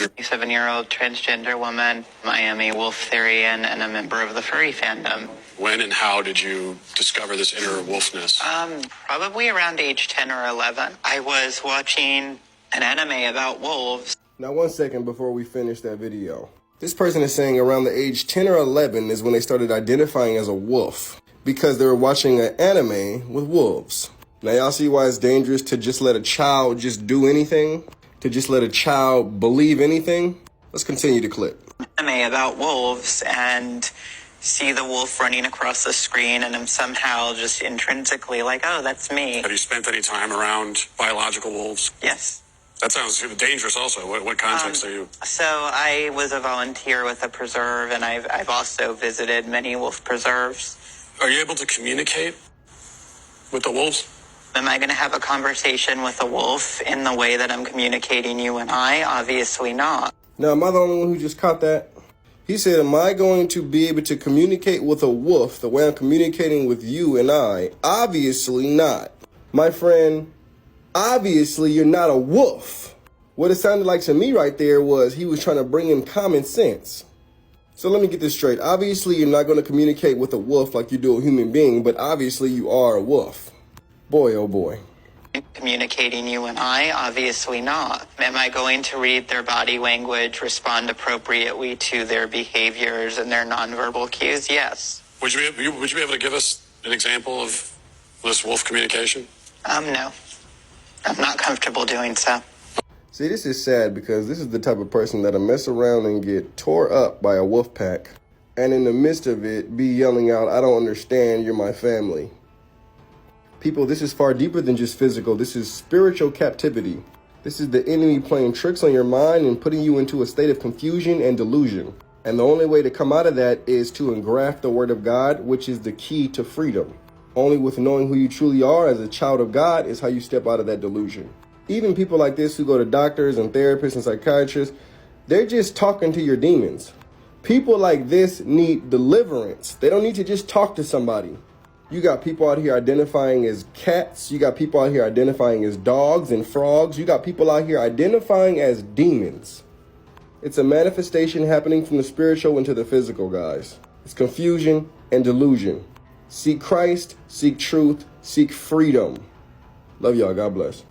7-year-old transgender woman, Miami wolf theorian, and a member of the furry fandom. When and how did you discover this inner wolfness? Probably around age 10 or 11. I was watching an anime about wolves. Now, 1 second before we finish that video. This person is saying around the age 10 or 11 is when they started identifying as a wolf because they were watching an anime with wolves. Now, y'all see why it's dangerous to just let a child just do anything? To just let a child believe anything? Let's continue the clip. Anime about wolves and see the wolf running across the screen, and I'm somehow just intrinsically like, oh, that's me. Have you spent any time around biological wolves? Yes. That sounds dangerous also. What context are you? So I was a volunteer with a preserve, and I've also visited many wolf preserves. Are you able to communicate with the wolves? Am I going to have a conversation with a wolf in the way that I'm communicating you and I? Obviously not. Now, am I the only one who just caught that? He said, am I going to be able to communicate with a wolf the way I'm communicating with you and I? Obviously not. My friend, obviously you're not a wolf. What it sounded like to me right there was he was trying to bring in common sense. So let me get this straight. Obviously you're not going to communicate with a wolf like you do a human being, but obviously you are a wolf. Boy, oh boy. Communicating you and I? Obviously not. Am I going to read their body language, respond appropriately to their behaviors and their nonverbal cues? Yes. Would you be able to give us an example of this wolf communication? No. I'm not comfortable doing so. See, this is sad because this is the type of person that'll mess around and get tore up by a wolf pack, and in the midst of it, be yelling out, I don't understand, you're my family. People, this is far deeper than just physical. This is spiritual captivity. This is the enemy playing tricks on your mind and putting you into a state of confusion and delusion. And the only way to come out of that is to engraft the word of God, which is the key to freedom. Only with knowing who you truly are as a child of God is how you step out of that delusion. Even people like this who go to doctors and therapists and psychiatrists, they're just talking to your demons. People like this need deliverance. They don't need to just talk to somebody. You got people out here identifying as cats. You got people out here identifying as dogs and frogs. You got people out here identifying as demons. It's a manifestation happening from the spiritual into the physical, guys. It's confusion and delusion. Seek Christ, seek truth, seek freedom. Love y'all. God bless.